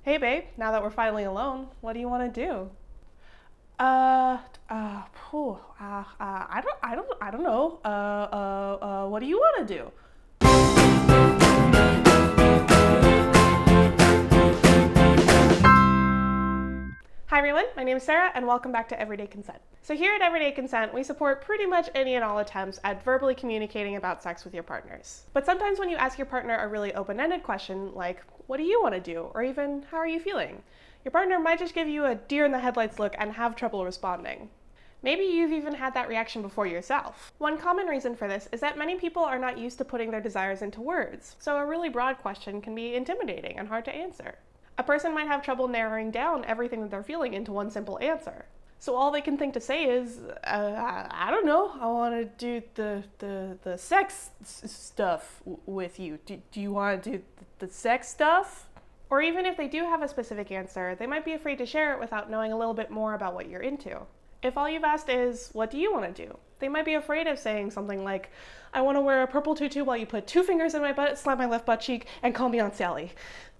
Hey babe, now that we're finally alone, what do you want to do? I don't know. What do you want to do? Hi everyone, my name is Sarah and welcome back to Everyday Consent. So here at Everyday Consent, we support pretty much any and all attempts at verbally communicating about sex with your partners. But sometimes when you ask your partner a really open-ended question like, what do you want to do? Or even, how are you feeling? Your partner might just give you a deer in the headlights look and have trouble responding. Maybe you've even had that reaction before yourself. One common reason for this is that many people are not used to putting their desires into words, so a really broad question can be intimidating and hard to answer. A person might have trouble narrowing down everything that they're feeling into one simple answer. So all they can think to say is, I don't know, I want to do the sex stuff with you. Do you want to do the sex stuff? Or even if they do have a specific answer, they might be afraid to share it without knowing a little bit more about what you're into. If all you've asked is, what do you want to do? They might be afraid of saying something like, I want to wear a purple tutu while you put 2 fingers in my butt, slap my left butt cheek, and call me Aunt Sally,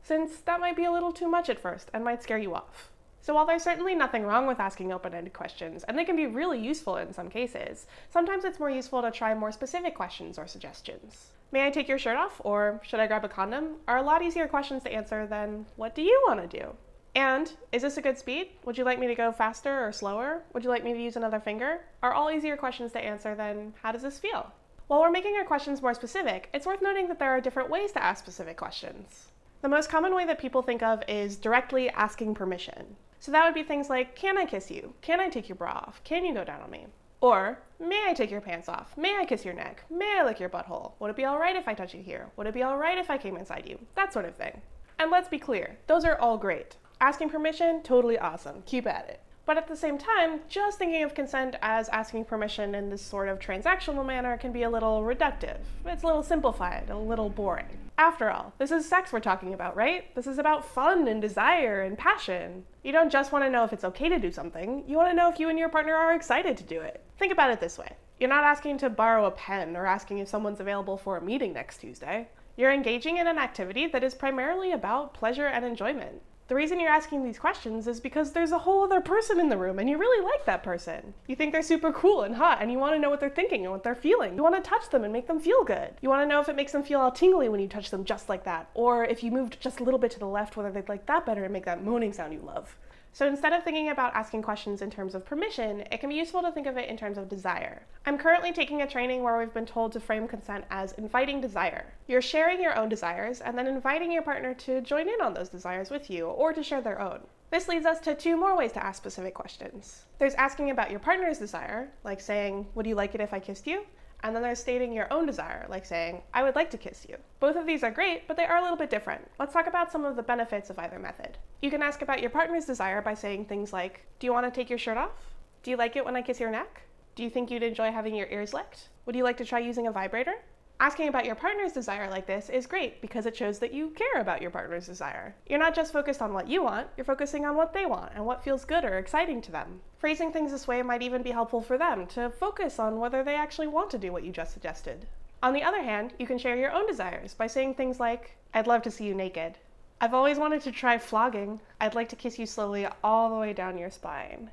since that might be a little too much at first and might scare you off. So while there's certainly nothing wrong with asking open-ended questions, and they can be really useful in some cases, sometimes it's more useful to try more specific questions or suggestions. May I take your shirt off? Or should I grab a condom? Are a lot easier questions to answer than, what do you want to do? And, is this a good speed? Would you like me to go faster or slower? Would you like me to use another finger? Are all easier questions to answer than, how does this feel? While we're making our questions more specific, it's worth noting that there are different ways to ask specific questions. The most common way that people think of is directly asking permission. So that would be things like, can I kiss you? Can I take your bra off? Can you go down on me? Or, may I take your pants off? May I kiss your neck? May I lick your butthole? Would it be alright if I touch you here? Would it be alright if I came inside you? That sort of thing. And let's be clear, those are all great. Asking permission, totally awesome. Keep at it. But at the same time, just thinking of consent as asking permission in this sort of transactional manner can be a little reductive. It's a little simplified, a little boring. After all, this is sex we're talking about, right? This is about fun and desire and passion. You don't just want to know if it's okay to do something, you want to know if you and your partner are excited to do it. Think about it this way. You're not asking to borrow a pen or asking if someone's available for a meeting next Tuesday. You're engaging in an activity that is primarily about pleasure and enjoyment. The reason you're asking these questions is because there's a whole other person in the room and you really like that person. You think they're super cool and hot and you want to know what they're thinking and what they're feeling. You want to touch them and make them feel good. You want to know if it makes them feel all tingly when you touch them just like that, or if you moved just a little bit to the left, whether they'd like that better and make that moaning sound you love. So instead of thinking about asking questions in terms of permission, it can be useful to think of it in terms of desire. I'm currently taking a training where we've been told to frame consent as inviting desire. You're sharing your own desires and then inviting your partner to join in on those desires with you or to share their own. This leads us to 2 more ways to ask specific questions. There's asking about your partner's desire, like saying, would you like it if I kissed you? And then there's stating your own desire, like saying, I would like to kiss you. Both of these are great, but they are a little bit different. Let's talk about some of the benefits of either method. You can ask about your partner's desire by saying things like, do you want to take your shirt off? Do you like it when I kiss your neck? Do you think you'd enjoy having your ears licked? Would you like to try using a vibrator? Asking about your partner's desire like this is great because it shows that you care about your partner's desire. You're not just focused on what you want, you're focusing on what they want and what feels good or exciting to them. Phrasing things this way might even be helpful for them to focus on whether they actually want to do what you just suggested. On the other hand, you can share your own desires by saying things like, I'd love to see you naked. I've always wanted to try flogging. I'd like to kiss you slowly all the way down your spine.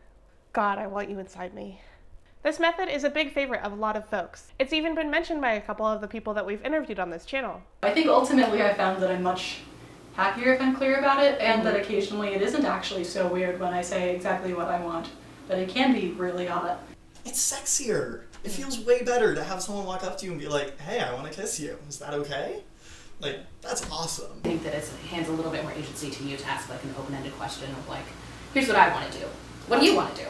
God, I want you inside me. This method is a big favorite of a lot of folks. It's even been mentioned by a couple of the people that we've interviewed on this channel. I think ultimately I found that I'm much happier if I'm clear about it, and that occasionally it isn't actually so weird when I say exactly what I want, but it can be really hot. It's sexier. It feels way better to have someone walk up to you and be like, hey, I want to kiss you. Is that okay? Like, that's awesome. I think that it hands a little bit more agency to you to ask like an open-ended question of like, here's what I want to do. What do you want to do?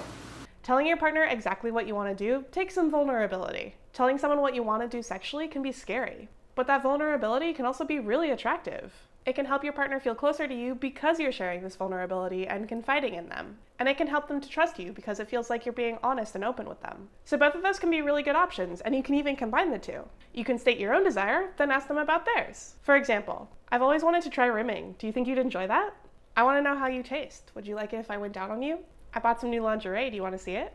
Telling your partner exactly what you want to do takes some vulnerability. Telling someone what you want to do sexually can be scary, but that vulnerability can also be really attractive. It can help your partner feel closer to you because you're sharing this vulnerability and confiding in them. And it can help them to trust you because it feels like you're being honest and open with them. So both of those can be really good options, and you can even combine the two. You can state your own desire, then ask them about theirs. For example, I've always wanted to try rimming. Do you think you'd enjoy that? I want to know how you taste. Would you like it if I went down on you? I bought some new lingerie. Do you want to see it?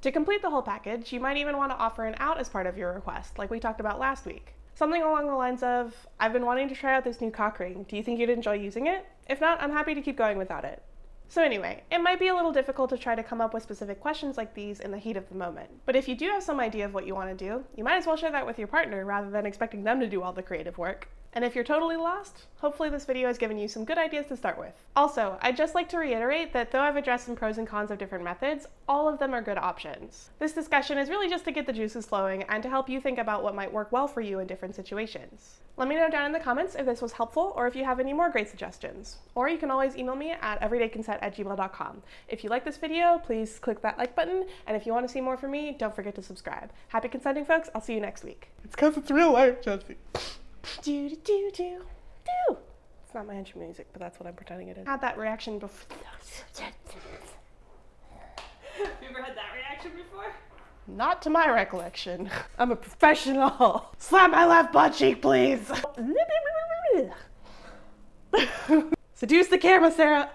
To complete the whole package, you might even want to offer an out as part of your request, like we talked about last week. Something along the lines of, I've been wanting to try out this new cock ring. Do you think you'd enjoy using it? If not, I'm happy to keep going without it. So anyway, it might be a little difficult to try to come up with specific questions like these in the heat of the moment. But if you do have some idea of what you want to do, you might as well share that with your partner rather than expecting them to do all the creative work. And if you're totally lost, hopefully this video has given you some good ideas to start with. Also, I'd just like to reiterate that though I've addressed some pros and cons of different methods, all of them are good options. This discussion is really just to get the juices flowing and to help you think about what might work well for you in different situations. Let me know down in the comments if this was helpful or if you have any more great suggestions. Or you can always email me at everydayconsent@gmail.com. If you like this video, please click that like button, and if you want to see more from me, don't forget to subscribe. Happy consenting, folks. I'll see you next week. It's because it's real life, Jessi. Do do do do do. It's not my intro music, but that's what I'm pretending it is. Had that reaction before. Have you ever had that reaction before? Not to my recollection. I'm a professional. Slap my left butt cheek, please. Seduce the camera, Sarah.